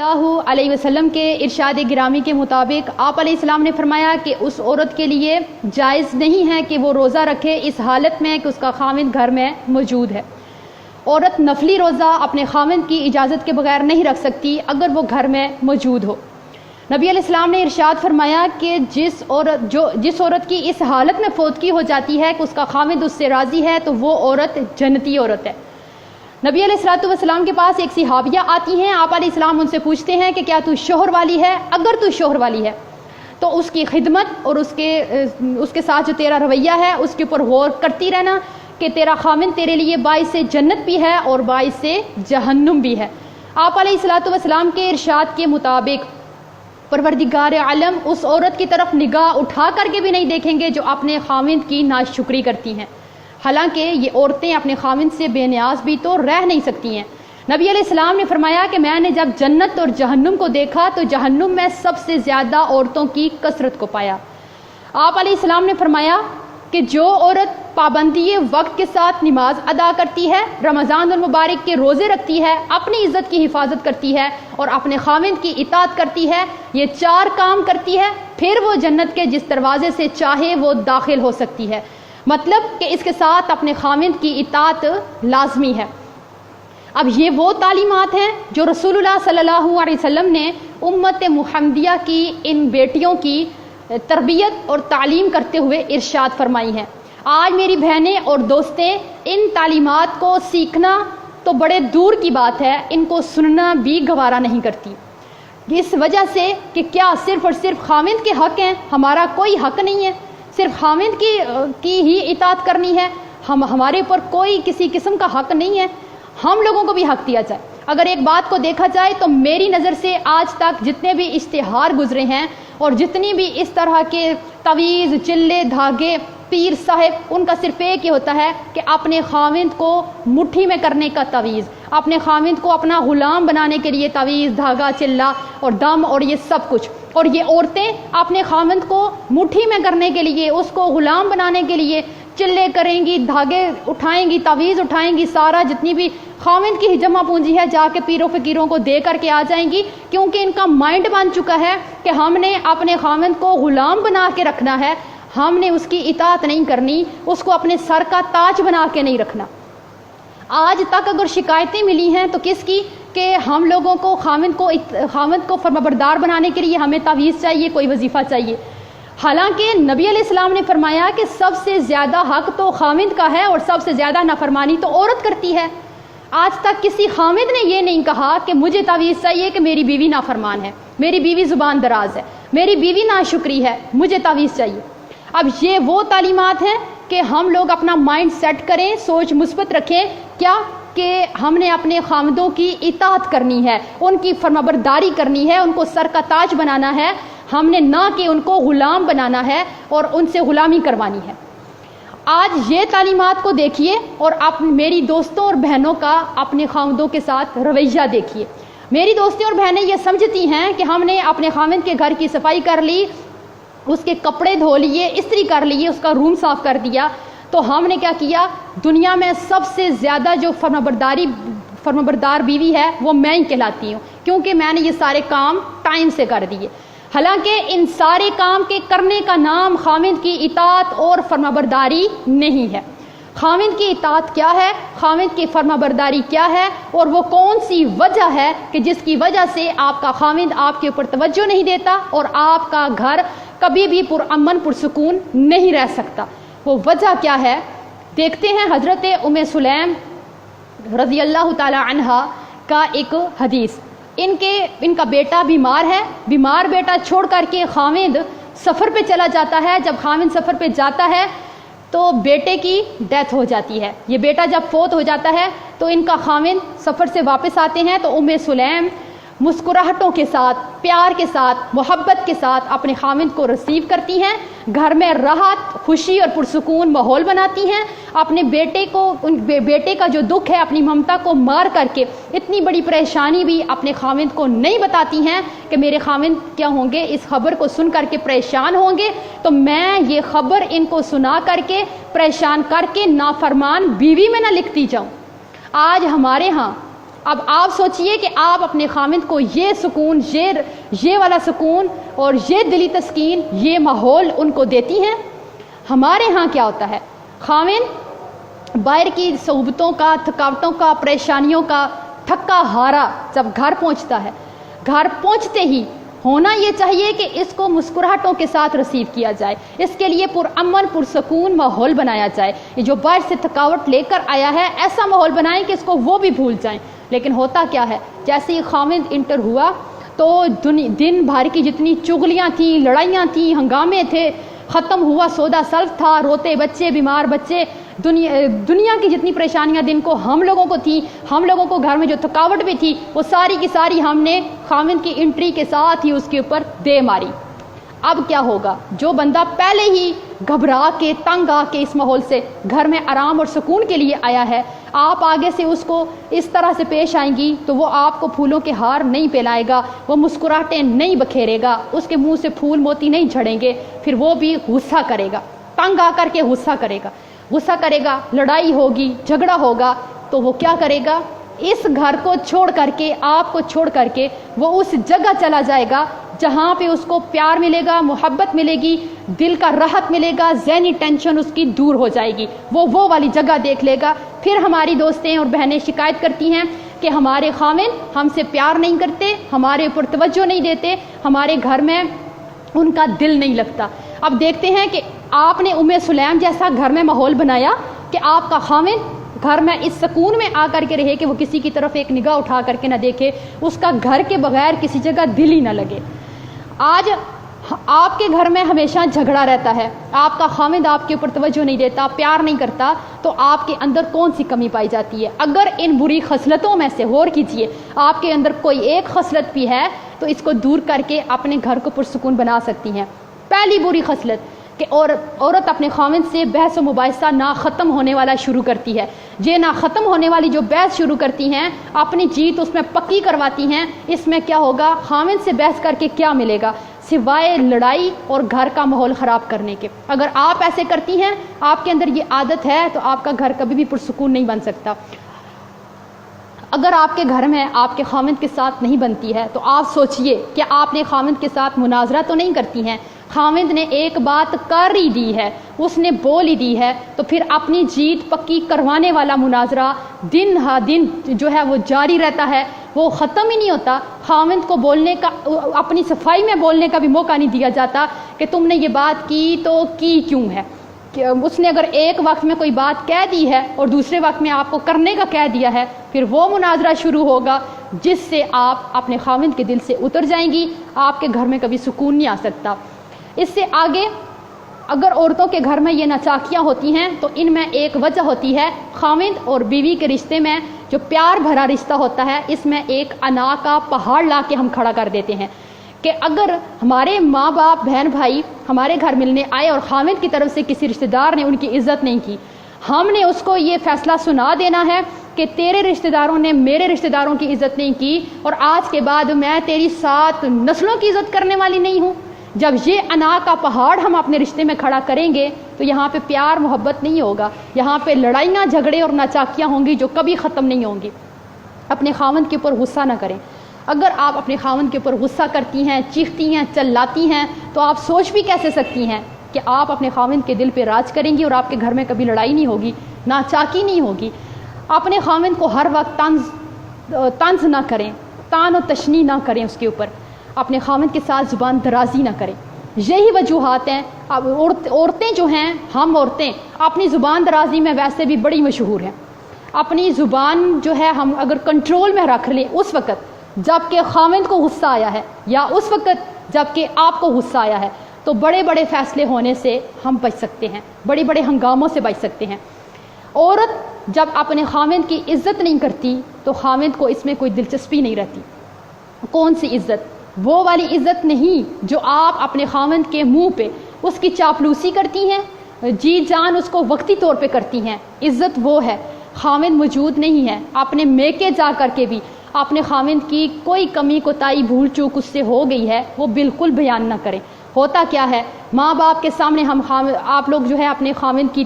اللہ علیہ وسلم کے ارشاد گرامی کے مطابق آپ علیہ السلام نے فرمایا کہ اس عورت کے لیے جائز نہیں ہے کہ وہ روزہ رکھے اس حالت میں کہ اس کا خاوند گھر میں موجود ہے۔ عورت نفلی روزہ اپنے خاوند کی اجازت کے بغیر نہیں رکھ سکتی اگر وہ گھر میں موجود ہو۔ نبی علیہ السلام نے ارشاد فرمایا کہ جس عورت کی اس حالت میں فوتگی ہو جاتی ہے کہ اس کا خاوند اس سے راضی ہے تو وہ عورت جنتی عورت ہے۔ نبی علیہ السلام کے پاس ایک صحابیہ آتی ہیں، آپ علیہ السلام ان سے پوچھتے ہیں کہ کیا تو شوہر والی ہے؟ اگر تو شوہر والی ہے تو اس کی خدمت اور اس کے ساتھ جو تیرا رویہ ہے اس کے اوپر غور کرتی رہنا کہ تیرا خاوند تیرے لیے باعث جنت بھی ہے اور باعث جہنم بھی ہے۔ آپ علیہ السلام کے ارشاد کے مطابق پروردگار عالم اس عورت کی طرف نگاہ اٹھا کر کے بھی نہیں دیکھیں گے جو اپنے خاوند کی ناشکری کرتی ہیں، حالانکہ یہ عورتیں اپنے خاوند سے بے نیاز بھی تو رہ نہیں سکتی ہیں۔ نبی علیہ السلام نے فرمایا کہ میں نے جب جنت اور جہنم کو دیکھا تو جہنم میں سب سے زیادہ عورتوں کی کثرت کو پایا۔ آپ علیہ السلام نے فرمایا کہ جو عورت پابندی وقت کے ساتھ نماز ادا کرتی ہے، رمضان المبارک کے روزے رکھتی ہے، اپنی عزت کی حفاظت کرتی ہے اور اپنے خاوند کی اطاعت کرتی ہے، یہ 4 کام کرتی ہے، پھر وہ جنت کے جس دروازے سے چاہے وہ داخل ہو سکتی ہے۔ مطلب کہ اس کے ساتھ اپنے خاوند کی اطاعت لازمی ہے۔ اب یہ وہ تعلیمات ہیں جو رسول اللہ صلی اللہ علیہ وسلم نے امت محمدیہ کی ان بیٹیوں کی تربیت اور تعلیم کرتے ہوئے ارشاد فرمائی ہیں۔ آج میری بہنیں اور دوستیں ان تعلیمات کو سیکھنا تو بڑے دور کی بات ہے، ان کو سننا بھی گوارا نہیں کرتی، اس وجہ سے کہ کیا صرف اور صرف خاوند کے حق ہیں، ہمارا کوئی حق نہیں ہے، صرف خاوند کی ہی اطاعت کرنی ہے، ہمارے اوپر کوئی کسی قسم کا حق نہیں ہے، ہم لوگوں کو بھی حق دیا جائے۔ اگر ایک بات کو دیکھا جائے تو میری نظر سے آج تک جتنے بھی اشتہار گزرے ہیں اور جتنی بھی اس طرح کے تویز، چلے، دھاگے، پیر صاحب، ان کا صرف ایک ہی ہوتا ہے کہ اپنے خاوند کو مٹھی میں کرنے کا تویز، اپنے خاوند کو اپنا غلام بنانے کے لیے تویز، دھاگا، چلا اور دم اور یہ سب کچھ، اور یہ عورتیں اپنے خاوند کو مٹھی میں کرنے کے لیے، اس کو غلام بنانے کے لیے چلے کریں گی، دھاگے اٹھائیں گی، تویز اٹھائیں گی، سارا جتنی بھی خاوند کی جمع پونجی ہے جا کے پیروں فقیروں کو دے کر کے آ جائیں گی، کیونکہ ان کا مائنڈ بن چکا ہے کہ ہم نے اپنے خاوند کو غلام بنا کے رکھنا ہے، ہم نے اس کی اطاعت نہیں کرنی، اس کو اپنے سر کا تاج بنا کے نہیں رکھنا۔ آج تک اگر شکایتیں ملی ہیں تو کس کی؟ کہ ہم لوگوں کو خاوند کو فرمانبردار بنانے کے لیے ہمیں تعویذ چاہیے، کوئی وظیفہ چاہیے، حالانکہ نبی علیہ السلام نے فرمایا کہ سب سے زیادہ حق تو خاوند کا ہے اور سب سے زیادہ نافرمانی تو عورت کرتی ہے۔ آج تک کسی خاوند نے یہ نہیں کہا کہ مجھے تعویذ چاہیے کہ میری بیوی نافرمان ہے، میری بیوی زبان دراز ہے، میری بیوی ناشکری ہے، مجھے تعویذ چاہیے۔ اب یہ وہ تعلیمات ہیں کہ ہم لوگ اپنا مائنڈ سیٹ کریں، سوچ مثبت رکھیں، کیا کہ ہم نے اپنے خاوندوں کی اطاعت کرنی ہے، ان کی فرمانبرداری کرنی ہے، ان کو سر کا تاج بنانا ہے، ہم نے نہ کہ ان کو غلام بنانا ہے اور ان سے غلامی کروانی ہے۔ آج یہ تعلیمات کو دیکھیے اور آپ میری دوستوں اور بہنوں کا اپنے خاوندوں کے ساتھ رویہ دیکھیے۔ میری دوستیں اور بہنیں یہ سمجھتی ہیں کہ ہم نے اپنے خاوند کے گھر کی صفائی کر لی، اس کے کپڑے دھو لیے، استری کر لیے، اس کا روم صاف کر دیا، تو ہم نے کیا کیا؟ دنیا میں سب سے زیادہ جو فرمانبردار بیوی ہے وہ میں ہی کہلاتی ہوں، کیونکہ میں نے یہ سارے کام ٹائم سے کر دیے۔ حالانکہ ان سارے کام کے کرنے کا نام خاوند کی اطاعت اور فرمانبرداری نہیں ہے۔ خاوند کی اطاعت کیا ہے، خاوند کی فرمانبرداری کیا ہے، اور وہ کون سی وجہ ہے کہ جس کی وجہ سے آپ کا خاوند آپ کے اوپر توجہ نہیں دیتا اور آپ کا گھر کبھی بھی پرامن پرسکون نہیں رہ سکتا؟ وہ وجہ کیا ہے؟ دیکھتے ہیں حضرت ام سلیم رضی اللہ تعالی عنہا کا ایک حدیث۔ ان کا بیٹا بیمار ہے، بیمار بیٹا چھوڑ کر کے خاوند سفر پہ چلا جاتا ہے۔ جب خاوند سفر پہ جاتا ہے تو بیٹے کی ڈیتھ ہو جاتی ہے۔ یہ بیٹا جب فوت ہو جاتا ہے تو ان کا خاوند سفر سے واپس آتے ہیں تو ام سلیم مسکراہٹوں کے ساتھ، پیار کے ساتھ، محبت کے ساتھ اپنے خاوند کو ریسیو کرتی ہیں، گھر میں راحت، خوشی اور پرسکون ماحول بناتی ہیں، اپنے بیٹے کا جو دکھ ہے، اپنی ممتا کو مار کر کے اتنی بڑی پریشانی بھی اپنے خاوند کو نہیں بتاتی ہیں کہ میرے خاوند کیا ہوں گے، اس خبر کو سن کر کے پریشان ہوں گے، تو میں یہ خبر ان کو سنا کر کے پریشان کر کے نافرمان بیوی میں نہ لکھتی جاؤں۔ آج ہمارے ہاں اب آپ سوچئے کہ آپ اپنے خامند کو یہ سکون، یہ والا سکون اور یہ دلی تسکین، یہ ماحول ان کو دیتی ہیں۔ ہمارے ہاں کیا ہوتا ہے، خامند باہر کی صحبتوں کا، تھکاوٹوں کا، پریشانیوں کا تھکا ہارا جب گھر پہنچتا ہے، گھر پہنچتے ہی ہونا یہ چاہیے کہ اس کو مسکراہٹوں کے ساتھ ریسیو کیا جائے، اس کے لیے پرامن پرسکون ماحول بنایا جائے۔ یہ جو باہر سے تھکاوٹ لے کر آیا ہے ایسا ماحول بنائیں کہ اس کو وہ بھی بھول جائیں۔ لیکن ہوتا کیا ہے، جیسے ہی خامند انٹر ہوا تو دن بھر کی جتنی چغلیاں تھیں، لڑائیاں تھیں، ہنگامے تھے، ختم ہوا، سودا سلف تھا، روتے بچے، بیمار بچے، دنیا کی جتنی پریشانیاں دن کو ہم لوگوں کو تھیں، ہم لوگوں کو گھر میں جو تھکاوٹ بھی تھی، وہ ساری کی ساری ہم نے خامند کی انٹری کے ساتھ ہی اس کے اوپر دے ماری۔ اب کیا ہوگا، جو بندہ پہلے ہی گھبرا کے تنگ آ کے اس ماحول سے گھر میں آرام اور سکون کے لیے آیا ہے، آپ آگے سے اس کو اس طرح سے پیش آئیں گی تو وہ آپ کو پھولوں کے ہار نہیں پہنائے گا، وہ مسکراہٹیں نہیں بکھیرے گا، اس کے منہ سے پھول موتی نہیں جھڑیں گے، پھر وہ بھی غصہ کرے گا، تنگ آ کر کے غصہ کرے گا، لڑائی ہوگی، جھگڑا ہوگا، تو وہ کیا کرے گا، اس گھر کو چھوڑ کر کے، آپ کو چھوڑ کر کے وہ اس جگہ چلا جائے گا جہاں پہ اس کو پیار ملے گا، محبت ملے گی، دل کا راحت ملے گا، ذہنی ٹینشن اس کی دور ہو جائے گی، وہ والی جگہ دیکھ لے گا۔ پھر ہماری دوستیں اور بہنیں شکایت کرتی ہیں کہ ہمارے خامند ہم سے پیار نہیں کرتے، ہمارے اوپر توجہ نہیں دیتے، ہمارے گھر میں ان کا دل نہیں لگتا۔ اب دیکھتے ہیں کہ آپ نے ام سلیم جیسا گھر میں ماحول بنایا کہ آپ کا خامند گھر میں اس سکون میں آ کر کے رہے کہ وہ کسی کی طرف ایک نگاہ اٹھا کر کے نہ دیکھے، اس کا گھر کے بغیر کسی جگہ دل ہی نہ لگے۔ آج آپ کے گھر میں ہمیشہ جھگڑا رہتا ہے، آپ کا خامند آپ کے اوپر توجہ نہیں دیتا، پیار نہیں کرتا، تو آپ کے اندر کون سی کمی پائی جاتی ہے؟ اگر ان بری خصلتوں میں سے غور کیجئے، آپ کے اندر کوئی ایک خصلت بھی ہے تو اس کو دور کر کے اپنے گھر کو پرسکون بنا سکتی ہیں۔ پہلی بری خصلت کہ عورت اپنے خامند سے بحث و مباحثہ نہ ختم ہونے والا شروع کرتی ہے۔ یہ نہ ختم ہونے والی جو بحث شروع کرتی ہیں، اپنی جیت اس میں پکی کرواتی ہیں۔ اس میں کیا ہوگا، خامند سے بحث کر کے کیا ملے گا سوائے لڑائی اور گھر کا ماحول خراب کرنے کے۔ اگر آپ ایسے کرتی ہیں، آپ کے اندر یہ عادت ہے، تو آپ کا گھر کبھی بھی پرسکون نہیں بن سکتا۔ اگر آپ کے گھر میں آپ کے خامند کے ساتھ نہیں بنتی ہے تو آپ سوچئے کہ آپ نے خامند کے ساتھ مناظرہ تو نہیں کرتی ہیں۔ خامند نے ایک بات کر ہی دی ہے، اس نے بول ہی دی ہے، تو پھر اپنی جیت پکی کروانے والا مناظرہ دن ہا دن جو ہے وہ جاری رہتا ہے، وہ ختم ہی نہیں ہوتا۔ خامند کو بولنے کا، اپنی صفائی میں بولنے کا بھی موقع نہیں دیا جاتا کہ تم نے یہ بات کی تو کی کیوں ہے۔ کہ اس نے اگر ایک وقت میں کوئی بات کہہ دی ہے اور دوسرے وقت میں آپ کو کرنے کا کہہ دیا ہے، پھر وہ مناظرہ شروع ہوگا جس سے آپ اپنے خامند کے دل سے اتر جائیں گی، آپ کے گھر میں کبھی سکون نہیں آ سکتا۔ اس سے آگے اگر عورتوں کے گھر میں یہ ناچاکیاں ہوتی ہیں تو ان میں ایک وجہ ہوتی ہے، خامند اور بیوی کے رشتے میں جو پیار بھرا رشتہ ہوتا ہے، اس میں ایک انا کا پہاڑ لا کے ہم کھڑا کر دیتے ہیں کہ اگر ہمارے ماں باپ، بہن بھائی ہمارے گھر ملنے آئے اور خامند کی طرف سے کسی رشتہ دار نے ان کی عزت نہیں کی، ہم نے اس کو یہ فیصلہ سنا دینا ہے کہ تیرے رشتہ داروں نے میرے رشتہ داروں کی عزت نہیں کی، اور آج کے بعد میں تیری 7 نسلوں کی عزت کرنے والی نہیں ہوں۔ جب یہ انا کا پہاڑ ہم اپنے رشتے میں کھڑا کریں گے تو یہاں پہ پیار محبت نہیں ہوگا، یہاں پہ لڑائیاں جھگڑے اور ناچاکیاں ہوں گی جو کبھی ختم نہیں ہوں گی۔ اپنے خامند کے اوپر غصہ نہ کریں۔ اگر آپ اپنے خامند کے اوپر غصہ کرتی ہیں، چیختی ہیں، چلاتی ہیں، تو آپ سوچ بھی کیسے سکتی ہیں کہ آپ اپنے خامند کے دل پہ راج کریں گی اور آپ کے گھر میں کبھی لڑائی نہیں ہوگی، ناچاکی نہیں ہوگی۔ اپنے خامند کو ہر وقت طنز نہ کریں، تان و تشنی نہ کریں اس کے اوپر، اپنے خامند کے ساتھ زبان درازی نہ کریں۔ یہی وجوہات ہیں۔ اب عورتیں جو ہیں، ہم عورتیں اپنی زبان درازی میں ویسے بھی بڑی مشہور ہیں۔ اپنی زبان جو ہے ہم اگر کنٹرول میں رکھ لیں اس وقت جب کہ خامند کو غصہ آیا ہے یا اس وقت جب کہ آپ کو غصہ آیا ہے، تو بڑے بڑے فیصلے ہونے سے ہم بچ سکتے ہیں، بڑے بڑے ہنگاموں سے بچ سکتے ہیں۔ عورت جب اپنے خامند کی عزت نہیں کرتی تو خامند کو اس میں کوئی دلچسپی نہیں رہتی۔ کون سی عزت؟ وہ والی عزت نہیں جو آپ اپنے خامند کے منہ پہ اس کی چاپلوسی کرتی ہیں، جی جان اس کو وقتی طور پہ کرتی ہیں۔ عزت وہ ہے، خامند موجود نہیں ہے، اپنے میکے جا کر کے بھی اپنے خامند کی کوئی کمی کوتاہی بھول چوک اس سے ہو گئی ہے وہ بالکل بیان نہ کریں۔ ہوتا کیا ہے، ماں باپ کے سامنے آپ لوگ جو ہے اپنے خامند کی